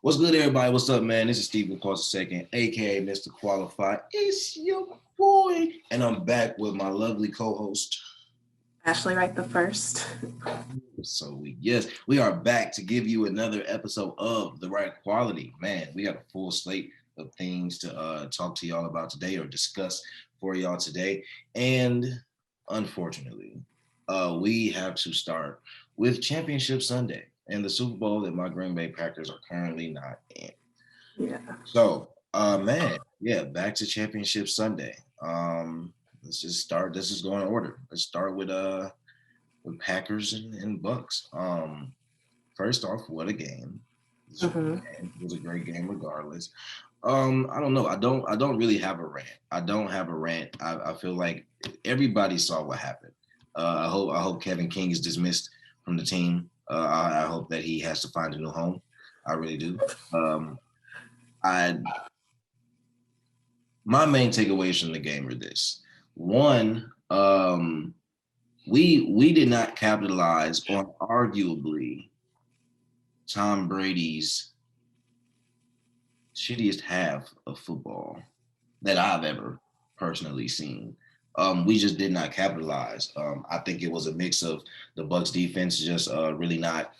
What's good, everybody? What's up, man? This is Stephen Course II, aka Mr. Qualified. It's your boy, and I'm back with my lovely co-host. Ashley Wright the first. We are back to give you another episode of the Right Quality. Man, we got a full slate of things to talk to y'all about today or discuss for y'all today, and unfortunately, we have to start with Championship Sunday and the Super Bowl that my Green Bay Packers are currently not in. Yeah. So, back to Championship Sunday. Let's just start. This is going in order. Let's start with Packers and Bucks. First off, what a game! It was a great game, regardless. I don't know. I don't really have a rant. I don't have a rant. I feel like everybody saw what happened. I hope Kevin King is dismissed from the team. I hope that he has to find a new home. I really do. I My main takeaways from the game are this: one, we did not capitalize on arguably Tom Brady's shittiest half of football that I've ever personally seen. We just did not capitalize. I think it was a mix of the Bucks defense just really not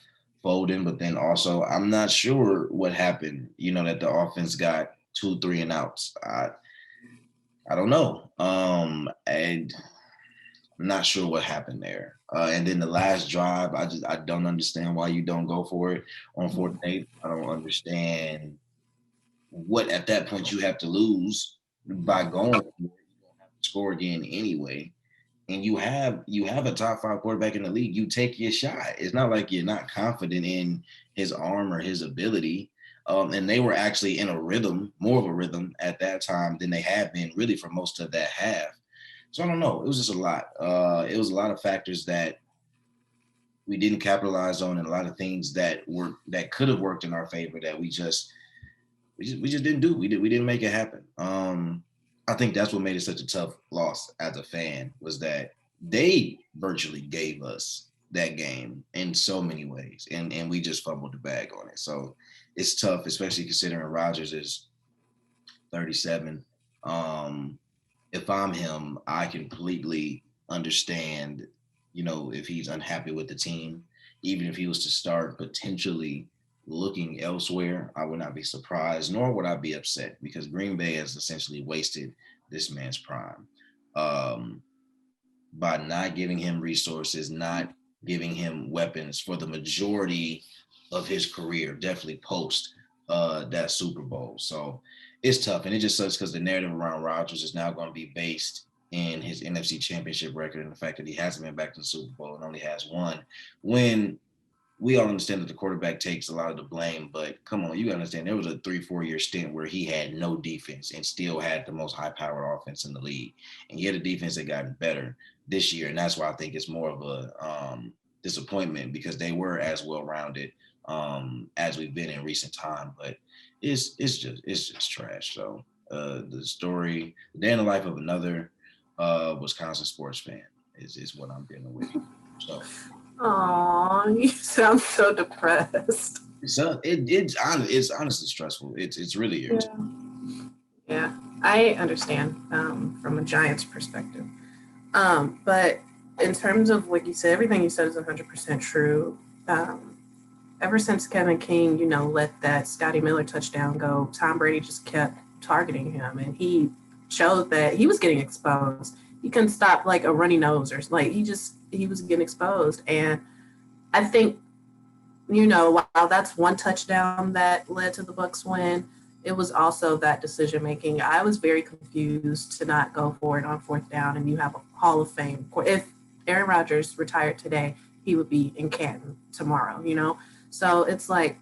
folding, but then also I'm not sure what happened. That the offense got 2, 3 and outs. I don't know. And I'm not sure what happened there. And then the last drive, I don't understand why you don't go for it on 4th and 8. I don't understand what at that point you have to lose by going for it. You don't have to score again anyway. And you have a top 5 quarterback in the league. You take your shot. It's not like you're not confident in his arm or his ability. And they were actually in a rhythm, more of a rhythm at that time than they had been really for most of that half. So I don't know. It was just a lot. It was a lot of factors that we didn't capitalize on, and a lot of things that could have worked in our favor that we just didn't do. We didn't make it happen. I think that's what made it such a tough loss as a fan, was that they virtually gave us that game in so many ways, and we just fumbled the bag on it. So it's tough, especially considering Rodgers is 37. If I'm him, I completely understand, if he's unhappy with the team, even if he was to start potentially looking elsewhere, I would not be surprised, nor would I be upset, because Green Bay has essentially wasted this man's prime by not giving him resources, not giving him weapons for the majority of his career, definitely post that Super Bowl. So it's tough, and it just sucks because the narrative around Rodgers is now going to be based in his NFC Championship record and the fact that he hasn't been back to the Super Bowl and only has one. When we all understand that the quarterback takes a lot of the blame, but come on, you understand there was a 3-4 year stint where he had no defense and still had the most high-powered offense in the league, and he had a defense that got better this year, and that's why I think it's more of a disappointment, because they were as well-rounded as we've been in recent time, but it's just trash. So the day in the life of another Wisconsin sports fan is what I'm dealing with. So. Aw, you sound so depressed. It's honestly stressful. It's really irritating. Yeah, I understand from a Giants perspective. But in terms of what you said, everything you said is 100% true. Ever since Kevin King, let that Scotty Miller touchdown go, Tom Brady just kept targeting him, and he showed that he was getting exposed. He couldn't stop like a runny nose, or like he was getting exposed. And I think, while that's one touchdown that led to the Bucks win, it was also that decision making. I was very confused to not go for it on 4th down, and you have a Hall of Fame. If Aaron Rodgers retired today, he would be in Canton tomorrow, So it's like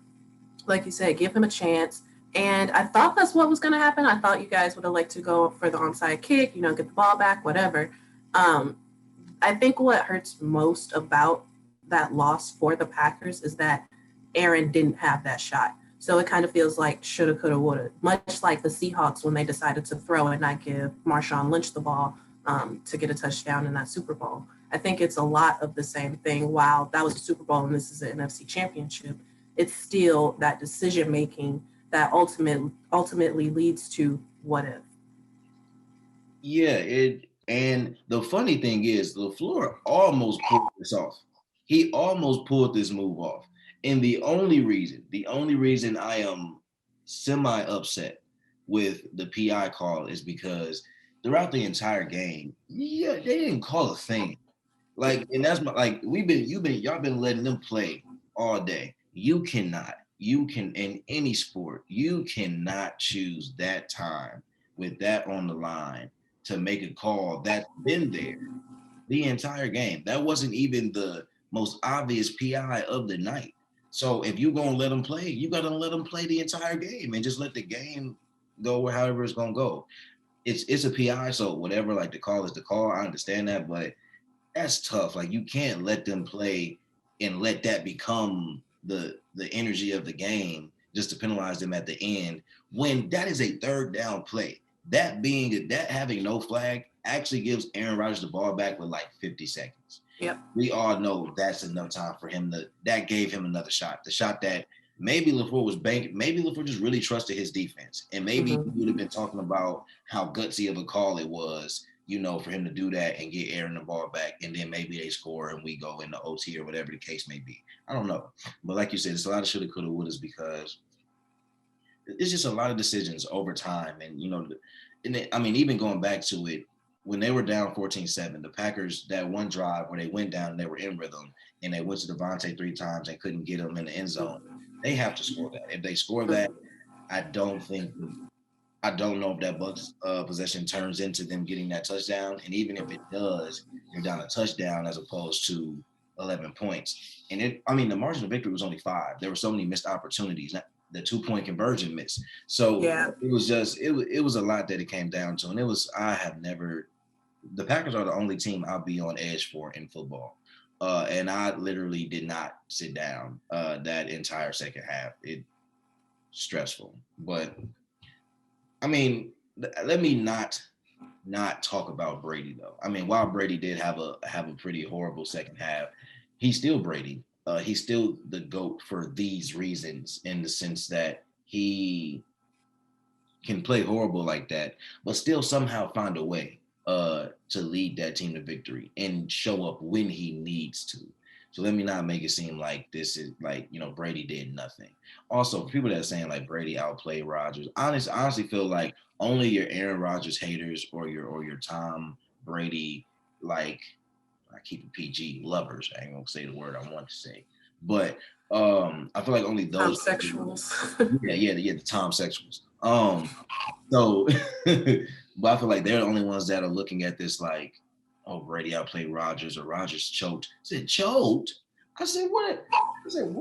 you said, give him a chance. And I thought that's what was going to happen. I thought you guys would have liked to go for the onside kick, get the ball back, whatever. I think what hurts most about that loss for the Packers is that Aaron didn't have that shot. So it kind of feels like shoulda, coulda, woulda, much like the Seahawks when they decided to throw and not give Marshawn Lynch the ball to get a touchdown in that Super Bowl. I think it's a lot of the same thing. While that was a Super Bowl and this is an NFC Championship, it's still that decision making that ultimately leads to what if. Yeah, and the funny thing is LaFleur almost pulled this off. He almost pulled this move off. And the only reason I am semi upset with the PI call is because throughout the entire game, yeah, they didn't call a thing. Like, and that's my like y'all been letting them play all day. You can in any sport, you cannot choose that time with that on the line to make a call that's been there the entire game. That wasn't even the most obvious PI of the night. So if you're gonna let them play, you gotta let them play the entire game and just let the game go however it's gonna go. It's a PI, so whatever, like the call is the call. I understand that, but that's tough. Like you can't let them play and let that become the energy of the game just to penalize them at the end when that is a third down play. That having no flag actually gives Aaron Rodgers the ball back with like 50 seconds. Yep. We all know that's enough time for him that gave him another shot. The shot that maybe LaFleur was banking, maybe LaFleur just really trusted his defense. And maybe we would have been talking about how gutsy of a call it was, for him to do that and get Aaron the ball back, and then maybe they score and we go into OT or whatever the case may be. I don't know. But like you said, it's a lot of shoulda, coulda, wouldas because it's just a lot of decisions over time. And, even going back to it, when they were down 14-7, the Packers, that one drive where they went down and they were in rhythm and they went to Devontae 3 times and couldn't get him in the end zone, they have to score that. If they score that, I don't know if that Bucks possession turns into them getting that touchdown. And even if it does, you're down a touchdown as opposed to 11 points. And the margin of victory was only 5. There were so many missed opportunities, the 2-point conversion miss. So Yeah. it was just, it was a lot that it came down to. And the Packers are the only team I'll be on edge for in football. And I literally did not sit down that entire second half. It stressful, but let me not talk about Brady though. While Brady did have a pretty horrible second half, he's still Brady. He's still the GOAT for these reasons, in the sense that he can play horrible like that, but still somehow find a way to lead that team to victory and show up when he needs to. So let me not make it seem like this is like, Brady did nothing. Also, people that are saying like Brady outplayed Rodgers, honestly feel like only your Aaron Rodgers haters or your Tom Brady, like, I keep it PG, lovers. I ain't gonna say the word I want to say. But I feel like only those Sexuals. yeah, the Tom sexuals. So but I feel like they're the only ones that are looking at this like, oh, Brady outplayed Rodgers or Rodgers choked. I said, choked? I said, what? I said,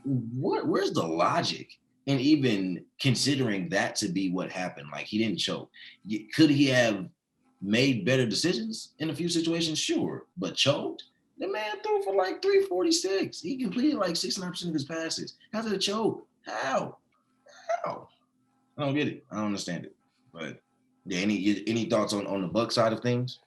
where's the logic in even considering that to be what happened? Like, he didn't choke. Could he have made better decisions in a few situations? Sure. But choked? The man threw for like 346. He completed like 69% of his passes. How's it a choke? How? I don't get it. I don't understand it. But yeah, any thoughts on the Buck side of things?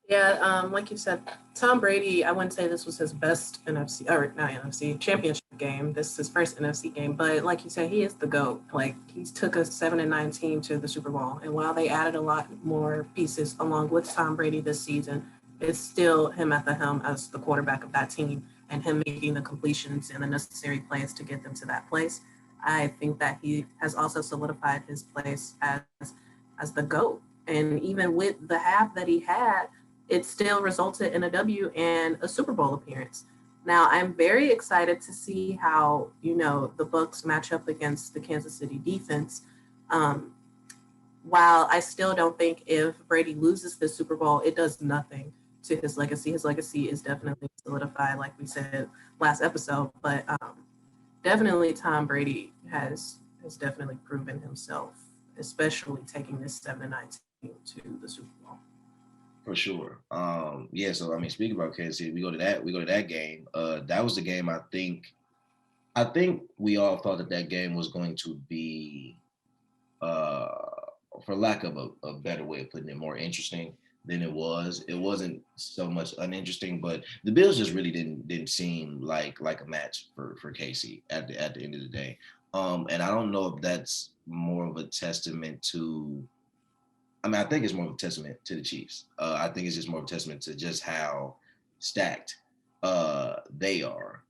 Yeah, like you said, Tom Brady, I wouldn't say this was his best championship game. This is his first NFC game, but like you said, he is the GOAT. Like, he took a 7-9 team to the Super Bowl, and while they added a lot more pieces along with Tom Brady this season, it's still him at the helm as the quarterback of that team and him making the completions and the necessary plays to get them to that place. I think that he has also solidified his place as the GOAT. And even with the half that he had, it still resulted in a W and a Super Bowl appearance. Now, I'm very excited to see how, the Bucks match up against the Kansas City defense. While I still don't think if Brady loses the Super Bowl, it does nothing to his legacy. His legacy is definitely solidified, like we said last episode. But definitely Tom Brady has definitely proven himself, especially taking this 7-9 team to the Super Bowl. For sure. Yeah, so speaking about Kansas City, we go to that game. That was the game I think we all thought that game was going to be for lack of a better way of putting it, more interesting than it was. It wasn't so much uninteresting, but the Bills just really didn't seem like a match for Casey at the end of the day. And I don't know if that's more of a testament to. I mean, I think it's more of a testament to the Chiefs. I think it's just more of a testament to just how stacked they are,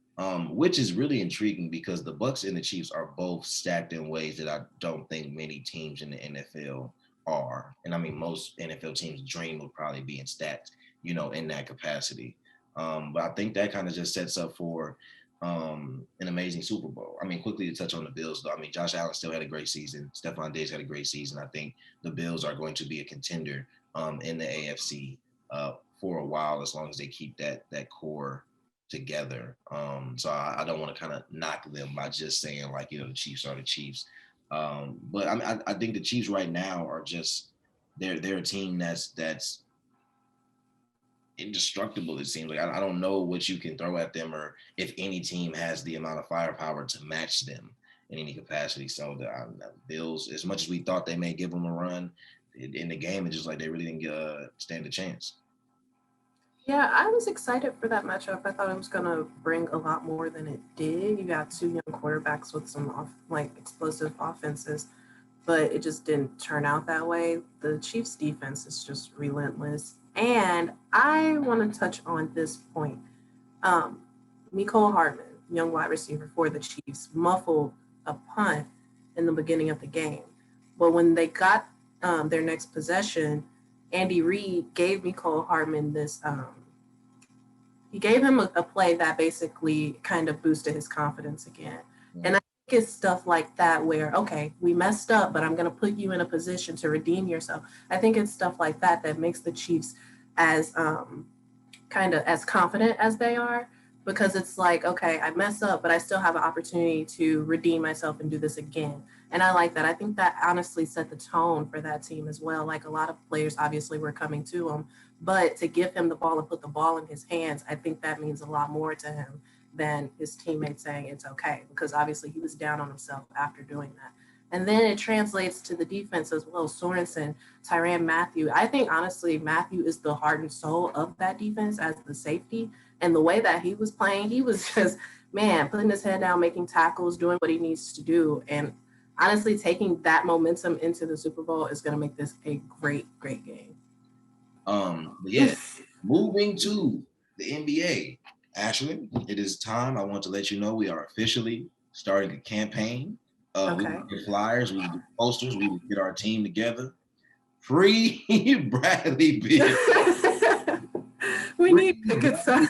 which is really intriguing because the Bucks and the Chiefs are both stacked in ways that I don't think many teams in the NFL are. And I mean, most NFL teams' dream would probably be in stacked, in that capacity. But I think that kind of just sets up for an amazing Super Bowl. I mean, quickly to touch on the Bills, though. I mean, Josh Allen still had a great season. Stephon Diggs had a great season. I think the Bills are going to be a contender in the AFC for a while, as long as they keep that core together. So I don't want to kind of knock them by just saying like, the Chiefs are the Chiefs. But I think the Chiefs right now are just they're a team that's indestructible. It seems like I don't know what you can throw at them, or if any team has the amount of firepower to match them in any capacity. So the Bills, as much as we thought they may give them a run in the game, it's just like they really didn't stand a chance. Yeah, I was excited for that matchup. I thought it was going to bring a lot more than it did. You got two young quarterbacks with some explosive offenses, but it just didn't turn out that way. The Chiefs' defense is just relentless. And I want to touch on this point. Mecole Hardman, young wide receiver for the Chiefs, muffled a punt in the beginning of the game. But when they got their next possession, Andy Reid gave Mecole Hardman this. He gave him a play that basically kind of boosted his confidence again. Mm-hmm. And I think it's stuff like that where, okay, we messed up, but I'm going to put you in a position to redeem yourself. I think it's stuff like that that makes the Chiefs as kind of as confident as they are, because it's like, okay, I mess up, but I still have an opportunity to redeem myself and do this again. And I like that. I think that honestly set the tone for that team as well. Like, a lot of players obviously were coming to him, but to give him the ball and put the ball in his hands, I think that means a lot more to him than his teammates saying it's okay, because obviously he was down on himself after doing that. And then it translates to the defense as well. Sorensen, Tyrann Mathieu. I think, honestly, Mathieu is the heart and soul of that defense as the safety. And the way that he was playing, he was just, man, putting his head down, making tackles, doing what he needs to do. And honestly, taking that momentum into the Super Bowl is going to make this a great, great game. Yeah, moving to the NBA. Ashley, it is time. I want to let you know we are officially starting a campaign. Okay. We will get flyers, we will get posters, we will get our team together. Free Bradley Beal. We need picket signs.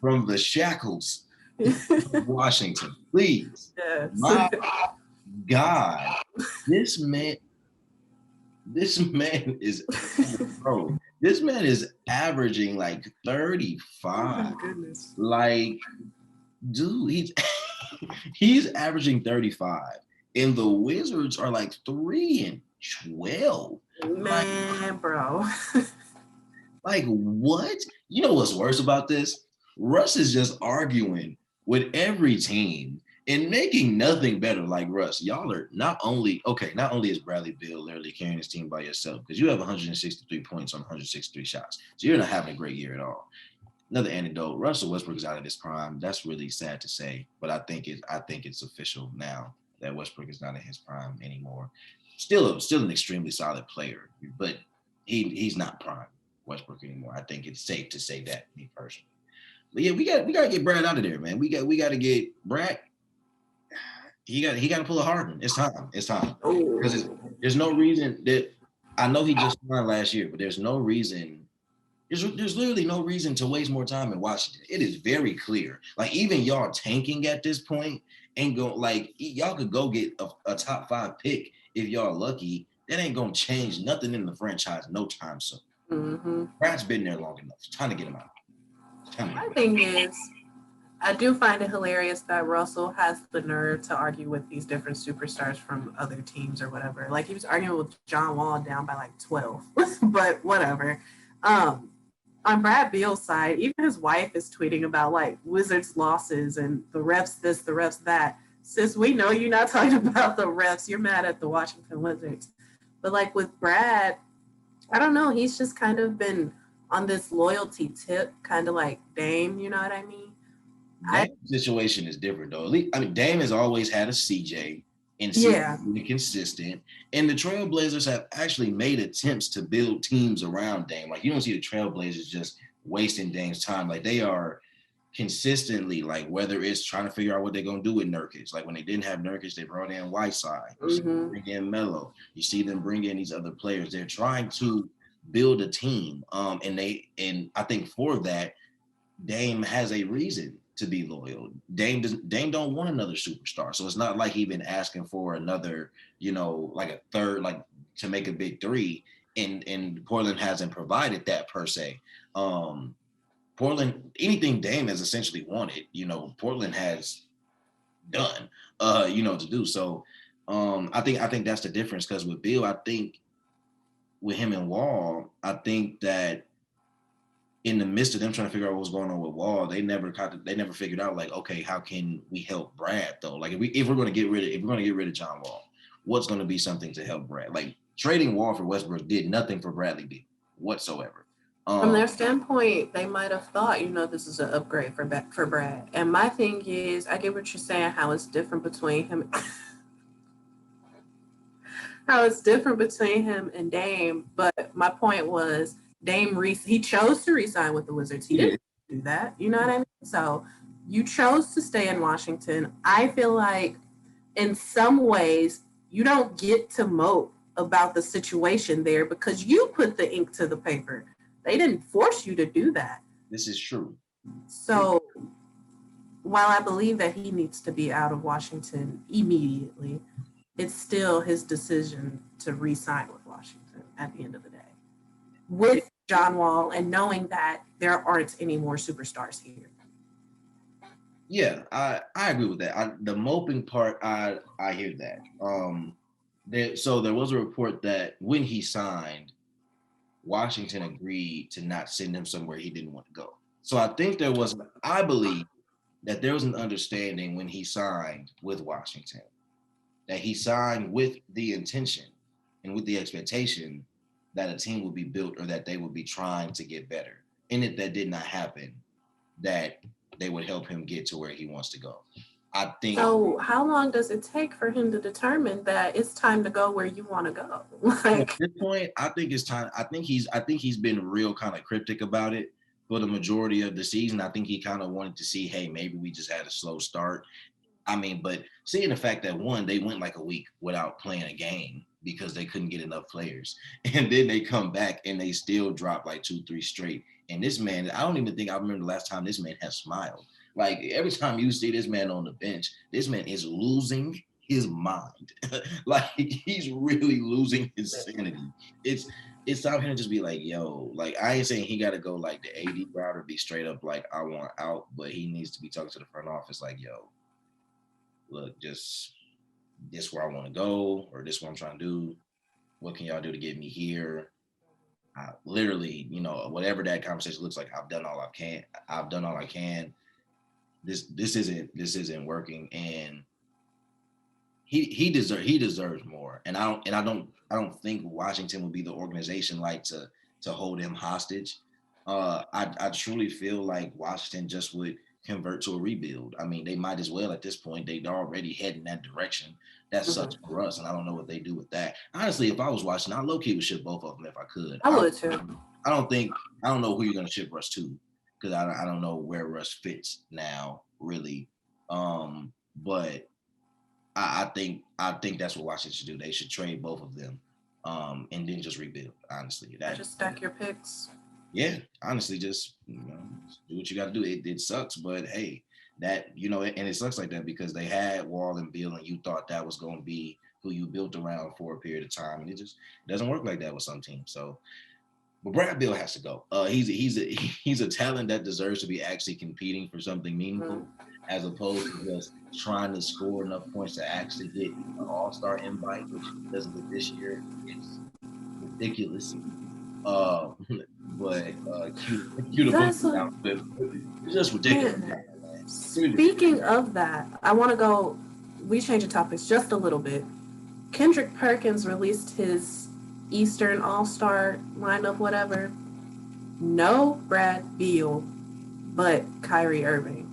From the shackles of Washington. Please. Yes. My God. This man is bro. This man is averaging like 35. Oh my goodness. Like, dude, he's averaging 35. And the Wizards are like 3-12. Man, like, bro. Like, what? You know what's worse about this? Russ is just arguing with every team and making nothing better. Like, Russ, y'all are not only is Bradley Beal literally carrying his team by yourself, because you have 163 points on 163 shots. So you're not having a great year at all. Another anecdote, Russell Westbrook is out of his prime. That's really sad to say, but I think it's official now that Westbrook is not in his prime anymore. Still an extremely solid player, but he's not prime Westbrook anymore. I think it's safe to say that, me personally. But yeah, we got to get Brad out of there, man. We got to get Brad. He got to pull a Harden. It's time. Because there's no reason that, I know he just won last year, but there's no reason. There's literally no reason to waste more time in Washington. It is very clear. Like, even y'all tanking at this point and go, like, y'all could go get a top 5 pick if y'all lucky. That ain't gonna change nothing in the franchise no time soon. Mm-hmm. Brad's been there long enough. It's time to get him out. My thing is, I do find it hilarious that Russell has the nerve to argue with these different superstars from other teams or whatever. Like, he was arguing with John Wall down by like 12, but whatever. On Brad Beal's side, even his wife is tweeting about like Wizards losses and the refs this, the refs that. Sis, we know you're not talking about the refs. You're mad at the Washington Wizards. But like with Brad, I don't know. He's just kind of been on this loyalty tip, kind of like Dame. You know what I mean? I Dame's situation is different though. At least, I mean, Dame has always had a CJ and CJ yeah. been consistent. And the Trailblazers have actually made attempts to build teams around Dame. Like you don't see the Trailblazers just wasting Dame's time. Like they are consistently, like whether it's trying to figure out what they're gonna do with Nurkic. Like when they didn't have Nurkic, they brought in Whiteside. You see them bring in Melo. You see them bring in these other players. They're trying to build a team. And I think for that, Dame has a reason to be loyal. Dame don't want another superstar. So it's not like he been asking for another, like a third, like to make a big three. And Portland hasn't provided that per se. Portland, anything Dame has essentially wanted, Portland has done, to do. So I think that's the difference. Because with Beal, I think with him and Wall, I think that in the midst of them trying to figure out what's going on with Wall, they never figured out like, okay, how can we help Brad though? Like if we're gonna get rid of John Wall, what's gonna be something to help Brad? Like trading Wall for Westbrook did nothing for Bradley Beal whatsoever. From their standpoint, they might have thought, this is an upgrade for Brad. And my thing is, I get what you're saying, how it's different between him, and Dame. But my point was, Dame he chose to resign with the Wizards. He didn't do that. You know what I mean? So you chose to stay in Washington. I feel like in some ways you don't get to mope about the situation there because you put the ink to the paper. They didn't force you to do that. This is true. So while I believe that he needs to be out of Washington immediately, it's still his decision to re-sign with Washington at the end of the day. With John Wall and knowing that there aren't any more superstars here. Yeah, I agree with that. The moping part, I hear that. So there was a report that when he signed, Washington agreed to not send him somewhere he didn't want to go. So I believe that there was an understanding when he signed with Washington that he signed with the intention and with the expectation that a team would be built or that they would be trying to get better. And if that did not happen, that they would help him get to where he wants to go. I think. So how long does it take for him to determine that it's time to go where you want to go? At this point, I think it's time. I think he's been real kind of cryptic about it for the majority of the season. I think he kind of wanted to see, hey, maybe we just had a slow start. I mean, but seeing the fact that they went like a week without playing a game because they couldn't get enough players. And then they come back and they still drop like 2-3 straight. And this man, I don't even think I remember the last time this man has smiled. Like every time you see this man on the bench, this man is losing his mind. Like he's really losing his sanity. It's time for him to just be like, yo, like I ain't saying he got to go like the AD route or be straight up like I want out, but he needs to be talking to the front office like, yo, look, just this where I want to go or this what I'm trying to do. What can y'all do to get me here? Literally, whatever that conversation looks like, I've done all I can. This isn't working, and he deserves more. And I don't think Washington would be the organization like to hold him hostage. I truly feel like Washington just would convert to a rebuild. I mean, they might as well at this point. They'd already head in that direction. That sucks for us, and I don't know what they do with that. Honestly, if I was watching, I low-key would ship both of them if I could. I would too. I don't know who you're going to ship Russ to because I don't know where Russ fits now, really. But I think that's what Washington should do. They should trade both of them and then just rebuild, honestly. Just stack your picks. Yeah, honestly, just do what you got to do. It sucks, but hey, that and it sucks like that because they had Wall and Beal, and you thought that was going to be who you built around for a period of time, and it just doesn't work like that with some teams. So, but Brad Beal has to go. He's a talent that deserves to be actually competing for something meaningful, as opposed to just trying to score enough points to actually get an All-Star invite, which he doesn't get this year. It's ridiculous. But cue the book it's just ridiculous. Speaking of that, I want to we change the topics just a little bit. Kendrick Perkins released his Eastern All-Star lineup, whatever. No Brad Beal, but Kyrie Irving.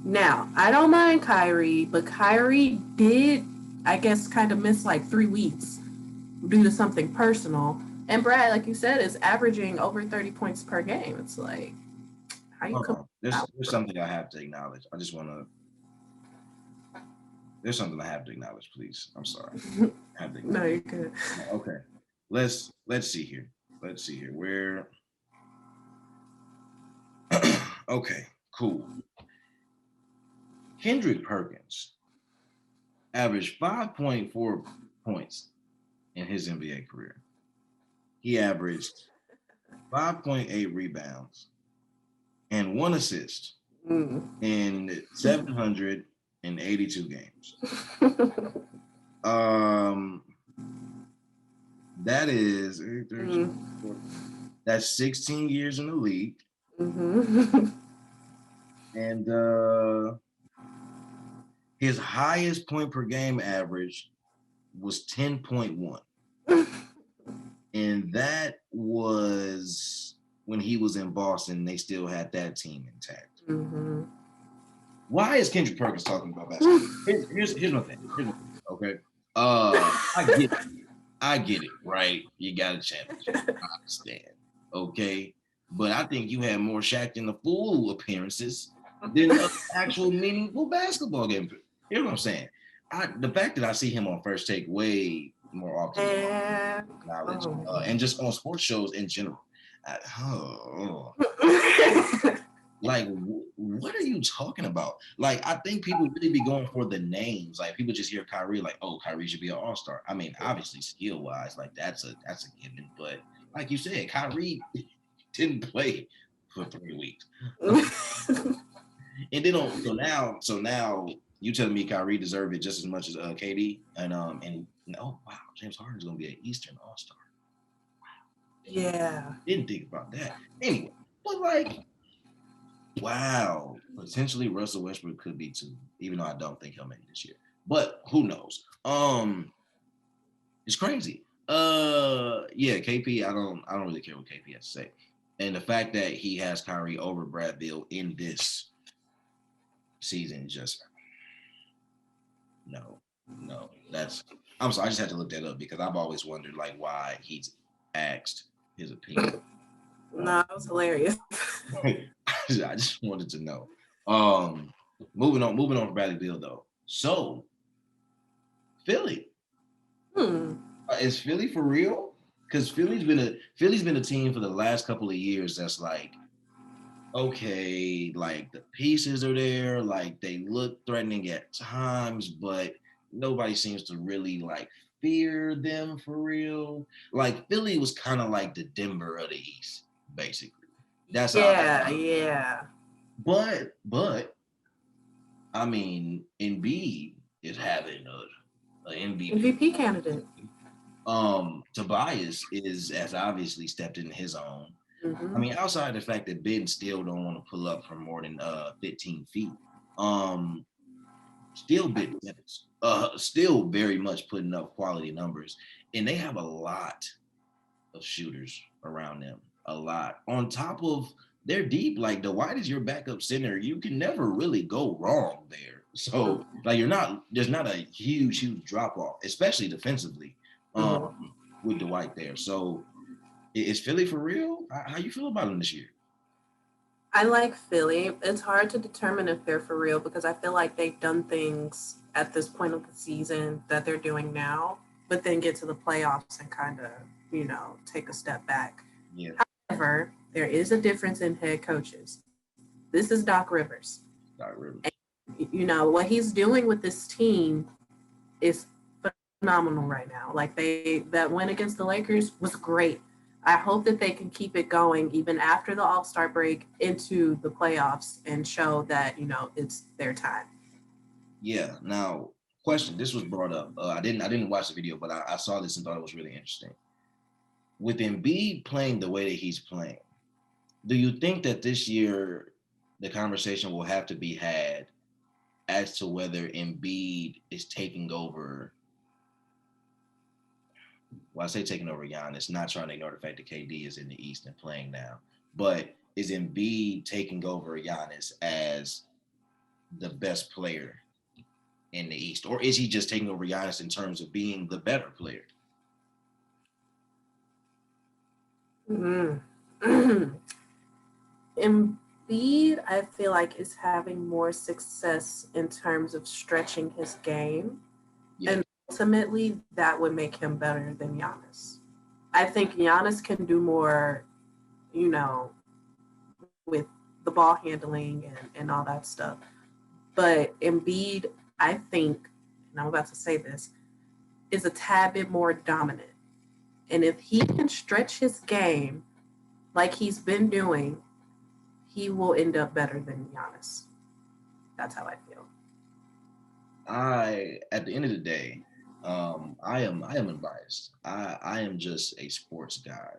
Now, I don't mind Kyrie, but Kyrie did, I guess, kind of miss like 3 weeks due to something personal. And Brad, like you said, is averaging over 30 points per game. It's like, how you Hold come on. out? There's something I have to acknowledge. I just want to. There's something I have to acknowledge, please. I'm sorry. I have to No, acknowledge. you're good. Okay. Let's see here. Let's see here. Where? Okay. Cool. Kendrick Perkins averaged 5.4 points in his NBA career. He averaged 5.8 rebounds and 1 assist in 782 games. That is that's 16 years in the league. And his highest point per game average was 10.1. And that was when he was in Boston. They still had that team intact. Why is Kendrick Perkins talking about basketball? Here's my thing. Okay. I get it, right? You got a championship. I understand. Okay. But I think you had more Shaq in the Fool appearances than an actual meaningful basketball game. Here's what I'm saying. The fact that I see him on First Take way more often than knowledge, and just on sports shows in general. Like, what are you talking about? Like, I think people really be going for the names. Like, people just hear Kyrie, like, oh, Kyrie should be an all-star. I mean, obviously, skill-wise, like that's a given. But like you said, Kyrie didn't play for 3 weeks. And then so now you telling me Kyrie deserved it just as much as KD, and wow, James Harden's gonna be an Eastern All-Star. Wow. Yeah. Didn't think about that. Anyway, but like, wow, potentially Russell Westbrook could be too, even though I don't think he'll make it this year. But who knows? It's crazy. Yeah, KP, I don't really care what KP has to say. And the fact that he has Kyrie over Brad Beal in this season, just no. I'm sorry, I just had to look that up because I've always wondered like why he's asked his opinion. No, that was hilarious. I just wanted to know. Moving on from Bradley Beal though. So Philly. Is Philly for real? Because Philly's been a team for the last couple of years that's like, okay, like the pieces are there, like they look threatening at times, but nobody seems to really like fear them for real. Like Philly was kind of like the Denver of the East, basically. That's yeah. But I mean, Embiid is having an MVP candidate. Tobias has obviously stepped in his own. Mm-hmm. I mean, outside the fact that Ben still don't want to pull up for more than 15 feet. Still big minutes. Still very much putting up quality numbers. And they have a lot of shooters around them. A lot. On top of they're deep. Like Dwight is your backup center. You can never really go wrong there. So like there's not a huge drop off, especially defensively, with Dwight there. So is Philly for real? How you feel about them this year? I like Philly. It's hard to determine if they're for real because I feel like they've done things at this point of the season that they're doing now, but then get to the playoffs and kind of, take a step back. Yeah. However, there is a difference in head coaches. This is Doc Rivers. And, what he's doing with this team is phenomenal right now. Like that win against the Lakers was great. I hope that they can keep it going even after the All-Star break into the playoffs and show that, it's their time. Yeah. Now, question, this was brought up. I didn't watch the video, but I saw this and thought it was really interesting. With Embiid playing the way that he's playing, do you think that this year the conversation will have to be had as to whether Embiid is taking over well, I say taking over Giannis, not trying to ignore the fact that KD is in the East and playing now, but is Embiid taking over Giannis as the best player in the East, or is he just taking over Giannis in terms of being the better player? Mm. Embiid, I feel like, is having more success in terms of stretching his game. Yeah. And ultimately, that would make him better than Giannis. I think Giannis can do more, you know, with the ball handling and all that stuff. But Embiid, I think, and I'm about to say this, is a tad bit more dominant. And if he can stretch his game like he's been doing, he will end up better than Giannis. That's how I feel. At the end of the day, I am unbiased. I am just a sports guy,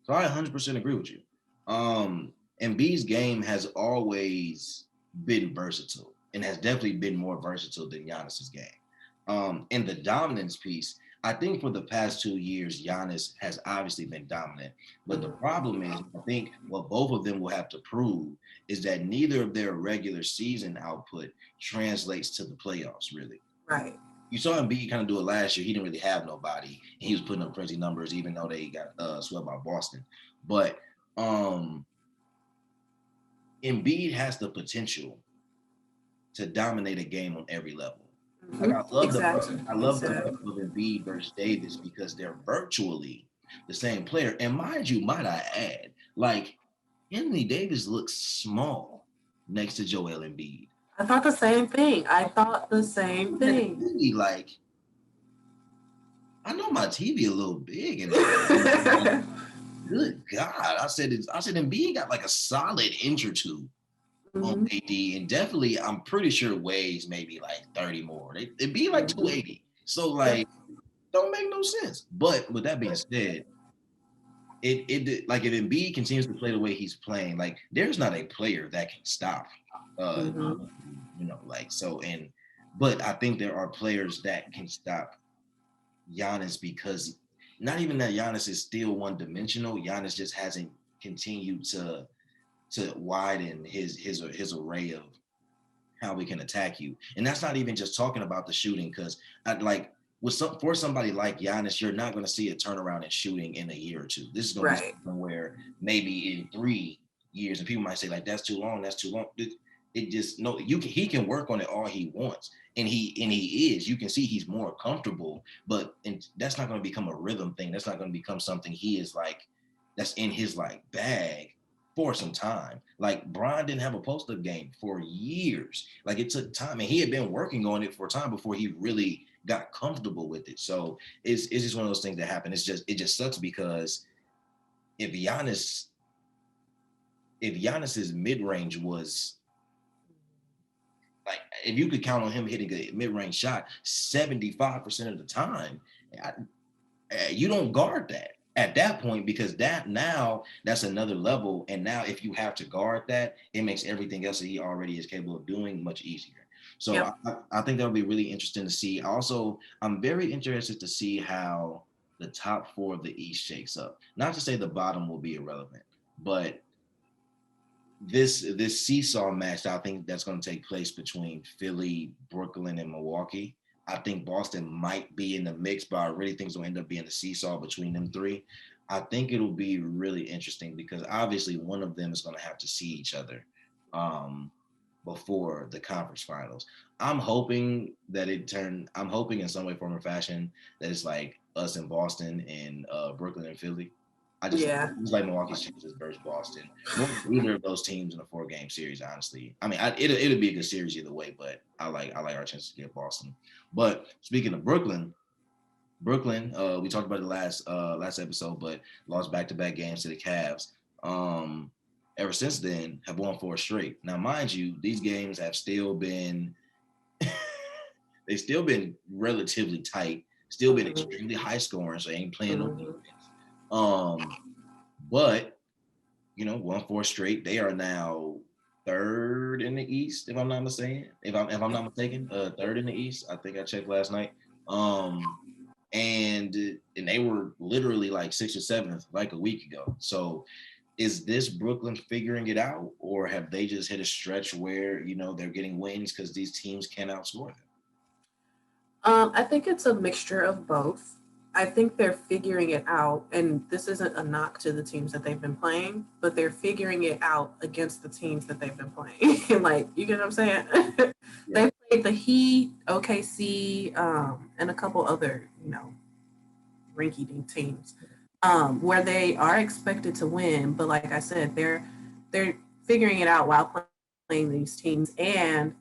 so I 100% agree with you. Embiid's game has always been versatile and has definitely been more versatile than Giannis's game. And the dominance piece, I think for the past 2 years, Giannis has obviously been dominant. But the problem is, I think what both of them will have to prove is that neither of their regular season output translates to the playoffs, really. Right. You saw Embiid kind of do it last year. He didn't really have nobody. He was putting up crazy numbers, even though they got swept by Boston. But Embiid has the potential to dominate a game on every level. Like I love Exactly. I love the Exactly. matchup of Embiid versus Davis because they're virtually the same player. And mind you, might I add, like Anthony Davis looks small next to Joel Embiid. I thought the same thing. I thought the same thing. Really, like I know my TV a little big and like, good God, I said Embiid got like a solid inch or two on Mhm. AD, and definitely I'm pretty sure weighs maybe like 30 more. It'd be like 280. So Yeah. like don't make no sense. But with that being said, it like if Embiid continues to play the way he's playing, like there's not a player that can stop Mhm. like so and but I think there are players that can stop Giannis because not even that Giannis is still one dimensional. Giannis just hasn't continued to widen his array of how we can attack you. And that's not even just talking about the shooting, because like for somebody like Giannis, you're not going to see a turnaround in shooting in a year or two. This is going to be Right. something where maybe in 3 years, and people might say like that's too long, that's too long. It just no, he can work on it all he wants, and he is. You can see he's more comfortable, but that's not going to become a rhythm thing. That's not going to become something he is like that's in his like bag for some time. Like Brian didn't have a post-up game for years. Like it took time, and he had been working on it for a time before he really got comfortable with it. So it's just one of those things that happen. It just sucks because if Giannis if Giannis's mid-range was like if you could count on him hitting a mid-range shot 75% of the time, you don't guard that at that point, because that's another level. And now if you have to guard that, it makes everything else that he already is capable of doing much easier. So Yep. I think that'll be really interesting to see. Also, I'm very interested to see how the top four of the East shakes up. Not to say the bottom will be irrelevant, but this seesaw match, I think that's going to take place between Philly, Brooklyn, and Milwaukee. I think Boston might be in the mix, but I really think it's going to end up being the seesaw between them three. I think it'll be really interesting because obviously one of them is going to have to see each other before the conference finals. I'm hoping in some way, form, or fashion that it's like us in Boston and Brooklyn and Philly. Yeah. Just like Milwaukee's chances versus Boston. More than either of those teams in a 4-game series, honestly. I mean, it'll be a good series either way, but I like our chances to get Boston. But speaking of Brooklyn, we talked about it last episode, but lost back-to-back games to the Cavs. Ever since then, have won 4 straight. Now, mind you, these games have still been they've still been relatively tight, still been Mhm. extremely high scoring, so they ain't playing no Mhm. defense. But 1-4 straight. They are now third in the East, if I'm not mistaken. If I'm not mistaken, third in the East. I think I checked last night. and they were literally like 6th or 7th like a week ago. So is this Brooklyn figuring it out, or have they just hit a stretch where they're getting wins because these teams can't outscore them? I think it's a mixture of both. I think they're figuring it out, and this isn't a knock to the teams that they've been playing, but they're figuring it out against the teams that they've been playing. Like, you get what I'm saying? Yeah. They played the Heat, OKC, and a couple other, rinky-dink teams, where they are expected to win. But like I said, they're figuring it out while playing these teams, and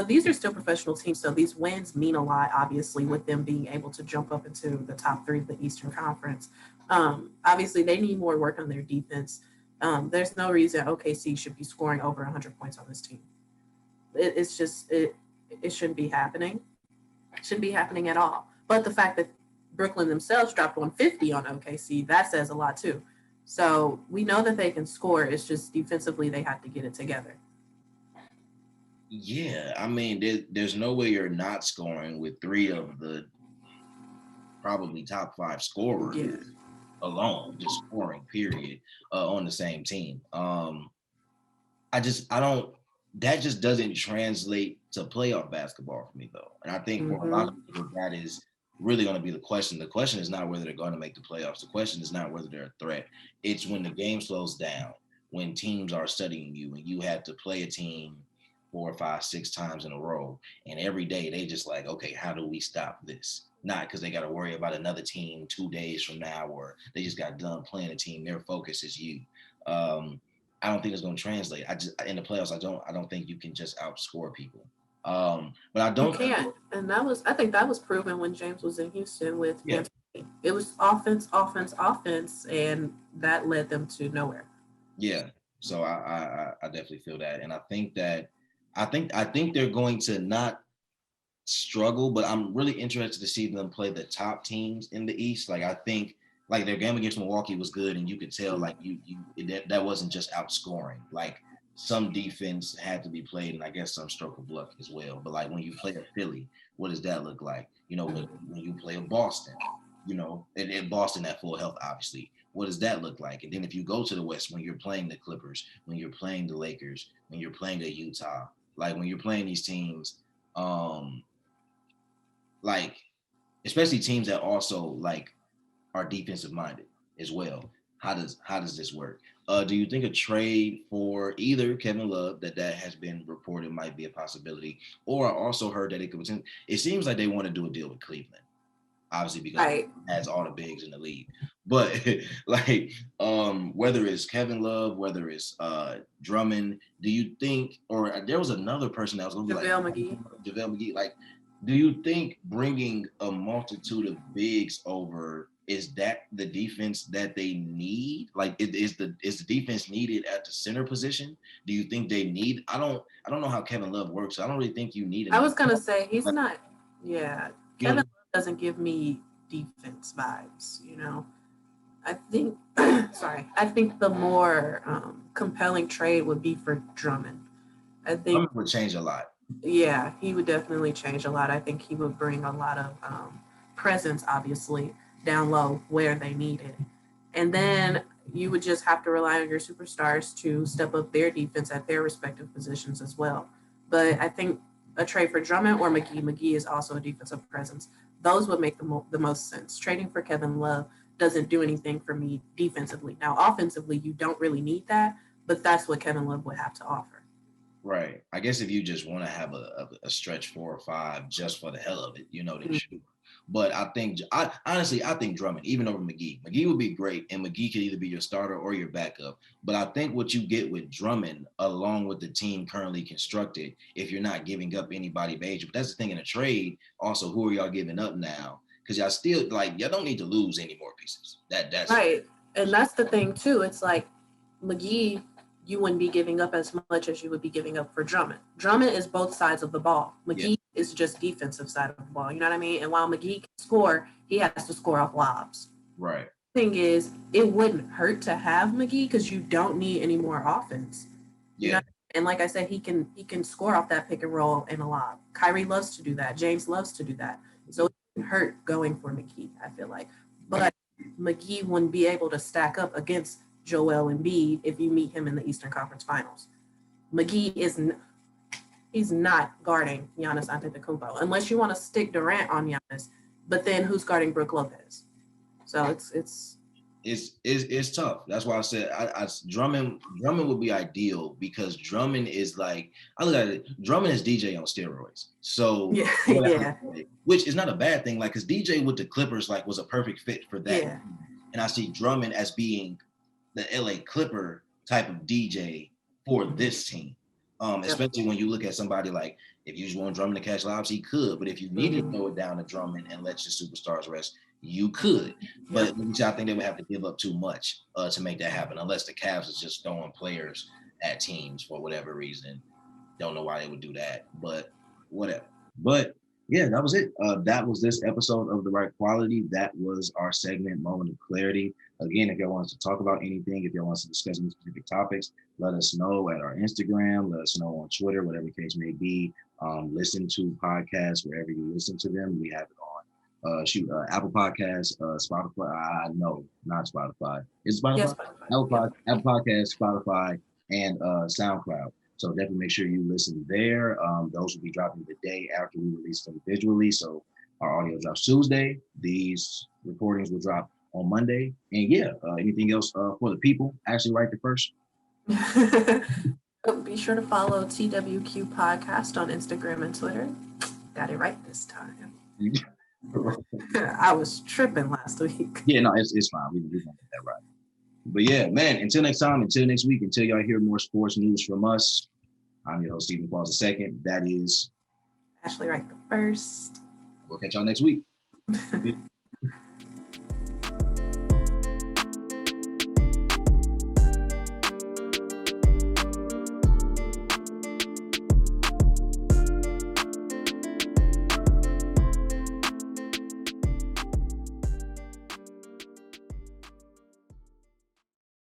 these are still professional teams, so these wins mean a lot. Obviously, with them being able to jump up into the top three of the Eastern Conference, obviously they need more work on their defense. There's no reason OKC should be scoring over 100 points on this team. It's just it shouldn't be happening. Shouldn't be happening at all. But the fact that Brooklyn themselves dropped 150 on OKC, that says a lot too. So we know that they can score. It's just defensively they have to get it together. Yeah, I mean, there's no way you're not scoring with three of the probably top five scorers Yeah. alone, just scoring, period, on the same team. I don't, that just doesn't translate to playoff basketball for me, though. And I think for a lot of Mm-hmm. people, that is really going to be the question. The question is not whether they're going to make the playoffs. The question is not whether they're a threat. It's when the game slows down, when teams are studying you, and you have to play a team 4, 5, 6 times in a row. And every day they just like, okay, how do we stop this? Not because they got to worry about another team 2 days from now, or they just got done playing a team. Their focus is you. Um, I don't think it's going to translate. I just in the playoffs, I don't think you can just outscore people. But I You don't. can't. And I think that was proven when James was in Houston with Yeah, Anthony. It was offense, offense, offense, and that led them to nowhere. yeah. So I definitely feel that, and I think that I think they're going to not struggle, but I'm really interested to see them play the top teams in the East. Like I think like their game against Milwaukee was good, and you could tell like that wasn't just outscoring. Like some defense had to be played, and I guess some stroke of luck as well. But like when you play a Philly, what does that look like? When you play a Boston, and Boston at full health, obviously. What does that look like? And then if you go to the West, when you're playing the Clippers, when you're playing the Lakers, when you're playing a Utah, like when you're playing these teams, um, like especially teams that also like are defensive minded as well. How does this work? Do you think a trade for either Kevin Love that has been reported might be a possibility, or I also heard that it could? It seems like they want to do a deal with Cleveland, obviously because Right. it has all the bigs in the league. But like, whether it's Kevin Love, whether it's Drummond, do you think? Or there was another person that was going to be like JaVale McGee. JaVale McGee. Like, do you think bringing a multitude of bigs over is that the defense that they need? Like, is the defense needed at the center position? Do you think they need? I don't know how Kevin Love works. So I don't really think you need I another. was gonna say he's not. Yeah, You Kevin know, Love doesn't give me defense vibes. I think. Sorry, I think the more compelling trade would be for Drummond. I think, Drummond would change a lot. yeah, he would definitely change a lot. I think he would bring a lot of presence, obviously, down low where they need it. And then you would just have to rely on your superstars to step up their defense at their respective positions as well. But I think a trade for Drummond or McGee, McGee is also a defensive presence. Those would make the most sense. Trading for Kevin Love doesn't do anything for me defensively. Now, offensively, you don't really need that, but that's what Kevin Love would have to offer. Right. I guess if you just want to have a stretch 4 or 5 just for the hell of it, then Mm. sure. But I honestly I think Drummond, even over McGee. McGee would be great, and McGee could either be your starter or your backup. But I think what you get with Drummond, along with the team currently constructed, if you're not giving up anybody major, but that's the thing in a trade. Also, who are y'all giving up now? Because y'all still like y'all don't need to lose any more pieces. That's Right. And that's the thing, too. It's like McGee, you wouldn't be giving up as much as you would be giving up for Drummond. Drummond is both sides of the ball. yeah, McGee is just defensive side of the ball. You know what I mean? And while McGee can score, he has to score off lobs. right. Thing is, it wouldn't hurt to have McGee because you don't need any more offense. You know, Yeah, and like I said, he can score off that pick and roll and a lob. Kyrie loves to do that. James loves to do that. So hurt going for McGee, I feel like. But McGee wouldn't be able to stack up against Joel Embiid if you meet him in the Eastern Conference Finals. McGee he's not guarding Giannis Antetokounmpo unless you want to stick Durant on Giannis. But then who's guarding Brook Lopez? So it's tough. That's why I said Drummond would be ideal because Drummond is like, I look at it, Drummond is DJ on steroids. So yeah. Which is not a bad thing. Like, because DJ with the Clippers like was a perfect fit for that. Yeah. And I see Drummond as being the LA Clipper type of DJ for this team. Especially when you look at somebody like, if you just want Drummond to catch lobs, he could. But if you need to throw it down to Drummond and let your superstars rest, you could. But I think they would have to give up too much to make that happen, unless the Cavs is just throwing players at teams for whatever reason. Don't know why they would do that, but whatever. But yeah, that was it. That was this episode of The Right Quality. That was our segment, Moment of Clarity. Again, if y'all want us to talk about anything, if y'all want us to discuss any specific topics, let us know at our Instagram, let us know on Twitter, whatever the case may be. Listen to podcasts wherever you listen to them. We have it on Apple Podcasts, Spotify. No, not Spotify. Is Spotify? Yes, Spotify. Apple Podcasts, Spotify, and SoundCloud. So definitely make sure you listen there. Those will be dropping the day after we release them visually. So our audio drops Tuesday. These recordings will drop on Monday. And yeah, anything else for the people? Actually, write the first. Be sure to follow TWQ Podcast on Instagram and Twitter. Got it right this time. I was tripping last week. Yeah, no, it's fine. We gonna get that right. But yeah, man, until next time, until next week, until y'all hear more sports news from us, I'm your host, Stephen Qualls II. That is Ashley Wright the first. We'll catch y'all next week.